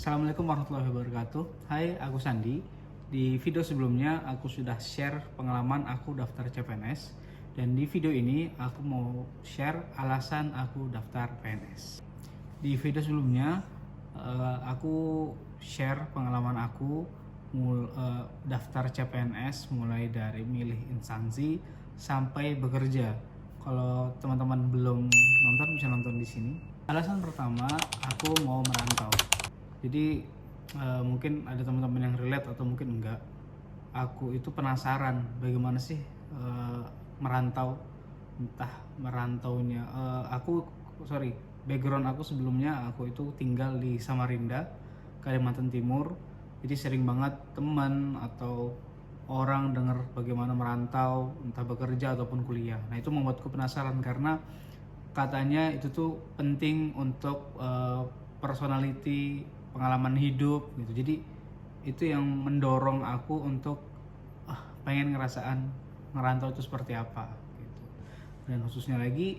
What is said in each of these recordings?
Assalamualaikum warahmatullahi wabarakatuh. Hai, aku Sandi. Di video sebelumnya aku sudah share pengalaman aku daftar CPNS. Dan di video ini aku mau share alasan aku daftar PNS. Di video sebelumnya aku share pengalaman aku daftar CPNS mulai dari milih instansi sampai bekerja. Kalau teman-teman belum nonton bisa nonton di sini. Alasan pertama, aku mau merantau. Jadi mungkin ada teman-teman yang relate atau mungkin enggak. Aku itu penasaran bagaimana sih merantau, entah merantaunya. Background aku sebelumnya aku itu tinggal di Samarinda, Kalimantan Timur. Jadi sering banget teman atau orang dengar bagaimana merantau, entah bekerja ataupun kuliah. Nah itu membuatku penasaran karena katanya itu tuh penting untuk personality, pengalaman hidup gitu. Jadi itu yang mendorong aku untuk pengen ngerasaan ngerantau itu seperti apa gitu. Dan khususnya lagi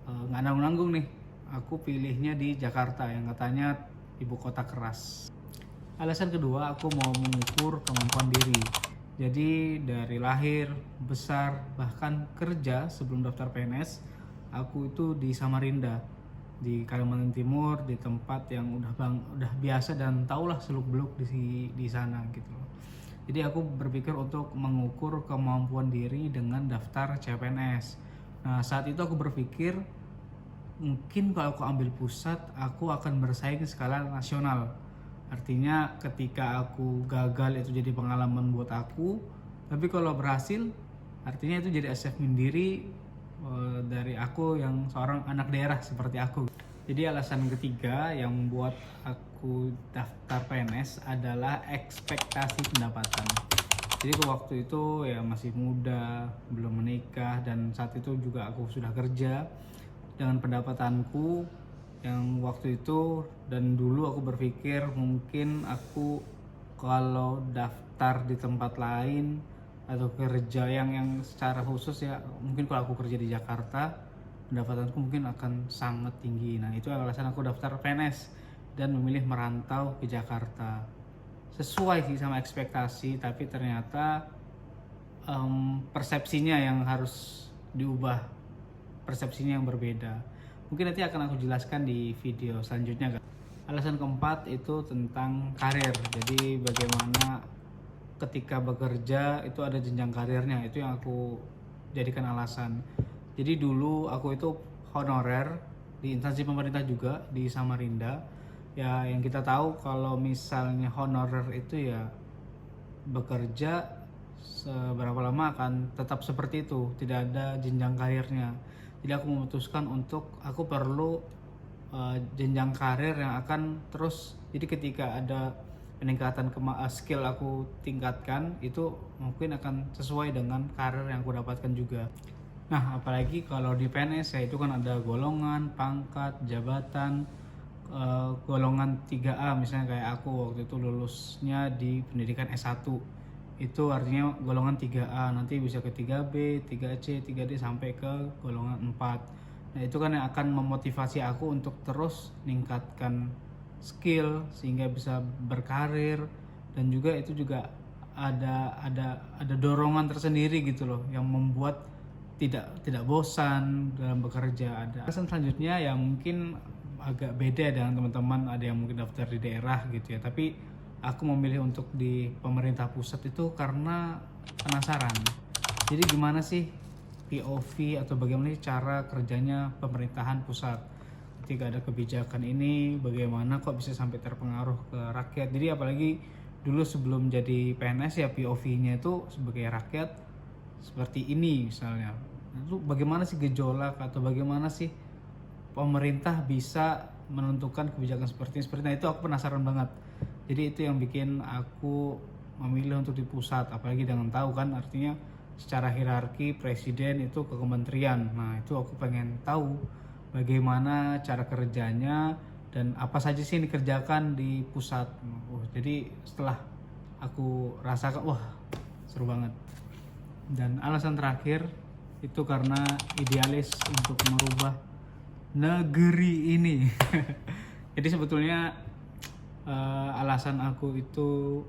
nggak nanggung-nanggung nih, aku pilihnya di Jakarta yang katanya ibu kota keras. Alasan kedua, aku mau mengukur kemampuan diri. Jadi dari lahir, besar, bahkan kerja sebelum daftar PNS, aku itu di Samarinda, di Kalimantan Timur, di tempat yang udah biasa dan tahulah seluk-beluk di sana gitu loh. Jadi aku berpikir untuk mengukur kemampuan diri dengan daftar CPNS. Nah, saat itu aku berpikir mungkin kalau aku ambil pusat, aku akan bersaing skala nasional. Artinya ketika aku gagal itu jadi pengalaman buat aku, tapi kalau berhasil artinya itu jadi assessment diri dari aku yang seorang anak daerah seperti aku. Jadi alasan ketiga yang membuat aku daftar PNS adalah ekspektasi pendapatan. Jadi waktu itu ya masih muda, belum menikah, dan saat itu juga aku sudah kerja. Dengan pendapatanku yang waktu itu dan dulu aku berpikir mungkin aku kalau daftar di tempat lain atau kerja yang secara khusus ya, mungkin kalau aku kerja di Jakarta pendapatanku mungkin akan sangat tinggi. Nah itu alasan aku daftar PNS dan memilih merantau ke Jakarta. Sesuai sih sama ekspektasi, tapi ternyata persepsinya yang harus diubah, persepsinya yang berbeda. Mungkin nanti akan aku jelaskan di video selanjutnya. Alasan keempat itu tentang karir. Jadi bagaimana ketika bekerja itu ada jenjang karirnya, itu yang aku jadikan alasan. Jadi dulu aku itu honorer di instansi pemerintah juga di Samarinda. Ya yang kita tahu kalau misalnya honorer itu ya bekerja seberapa lama akan tetap seperti itu, tidak ada jenjang karirnya. Jadi aku memutuskan untuk aku perlu jenjang karir yang akan terus. Jadi ketika ada peningkatan skill aku tingkatkan, itu mungkin akan sesuai dengan karir yang aku dapatkan juga. Nah apalagi kalau di PNS ya itu kan ada golongan, pangkat, jabatan. Golongan 3A misalnya kayak aku waktu itu lulusnya di pendidikan S1, itu artinya golongan 3A, nanti bisa ke 3B, 3C, 3D sampai ke golongan 4. Nah itu kan yang akan memotivasi aku untuk terus meningkatkan skill sehingga bisa berkarir, dan juga itu juga ada dorongan tersendiri gitu loh yang membuat tidak bosan dalam bekerja. Ada alasan selanjutnya yang mungkin agak beda dengan teman-teman, ada yang mungkin daftar di daerah gitu ya, tapi aku memilih untuk di pemerintah pusat itu karena penasaran. Jadi gimana sih POV atau bagaimana cara kerjanya pemerintahan pusat ketika ada kebijakan ini, bagaimana kok bisa sampai terpengaruh ke rakyat. Jadi apalagi dulu sebelum jadi PNS ya POV-nya itu sebagai rakyat seperti ini misalnya. Itu bagaimana sih gejolak atau bagaimana sih pemerintah bisa menentukan kebijakan seperti ini. Nah itu aku penasaran banget. Jadi itu yang bikin aku memilih untuk di pusat, apalagi dengan tahu kan artinya secara hierarki presiden itu ke kementerian. Nah itu aku pengen tahu bagaimana cara kerjanya dan apa saja sih yang dikerjakan di pusat. Jadi setelah aku rasakan, wah seru banget. Dan alasan terakhir itu karena idealis untuk merubah negeri ini. Jadi sebetulnya alasan aku itu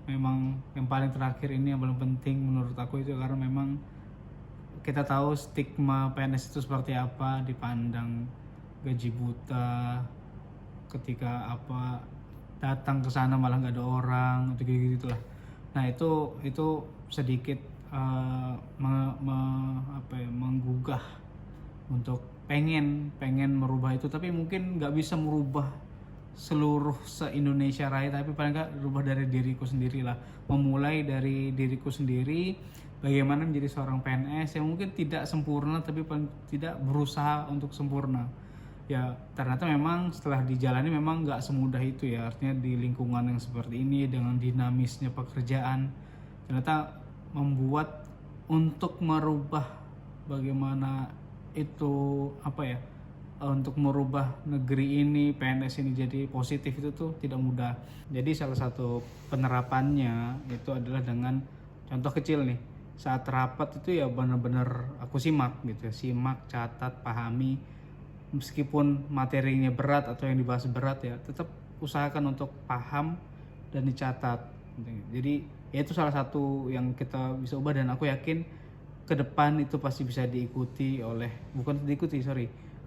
memang yang paling terakhir ini yang paling penting menurut aku itu karena memang kita tahu stigma PNS itu seperti apa, dipandang gaji buta, ketika datang ke sana malah nggak ada orang atau gitu lah. Nah itu sedikit menggugah untuk pengen merubah itu, tapi mungkin nggak bisa merubah seluruh se-Indonesia Raya, tapi paling nggak rubah dari diriku sendiri lah, memulai dari diriku sendiri bagaimana menjadi seorang PNS yang mungkin tidak sempurna tapi paling tidak berusaha untuk sempurna. Ya ternyata memang setelah dijalani memang nggak semudah itu ya, artinya di lingkungan yang seperti ini dengan dinamisnya pekerjaan ternyata membuat untuk merubah bagaimana itu untuk merubah negeri ini, PNS ini jadi positif itu tuh tidak mudah. Jadi salah satu penerapannya itu adalah dengan contoh kecil nih, saat rapat itu ya benar-benar aku simak gitu ya, simak, catat, pahami, meskipun materinya berat atau yang dibahas berat ya tetap usahakan untuk paham dan dicatat. Jadi ya itu salah satu yang kita bisa ubah, dan aku yakin ke depan itu pasti bisa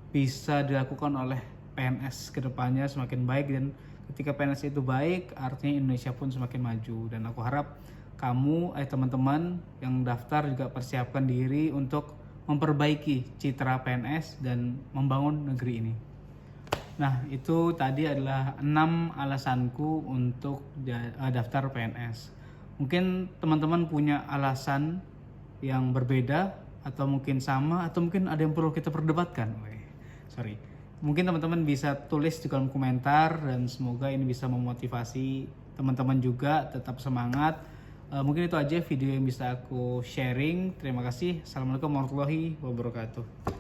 bisa dilakukan oleh PNS ke depannya semakin baik, dan ketika PNS itu baik artinya Indonesia pun semakin maju. Dan aku harap kamu teman-teman yang daftar juga persiapkan diri untuk memperbaiki citra PNS dan membangun negeri ini. Nah, itu tadi adalah 6 alasanku untuk daftar PNS. Mungkin teman-teman punya alasan yang berbeda atau mungkin sama atau mungkin ada yang perlu kita perdebatkan. Mungkin teman-teman bisa tulis di kolom komentar, dan semoga ini bisa memotivasi teman-teman juga tetap semangat. Mungkin itu aja video yang bisa aku sharing. Terima kasih. Assalamualaikum warahmatullahi wabarakatuh.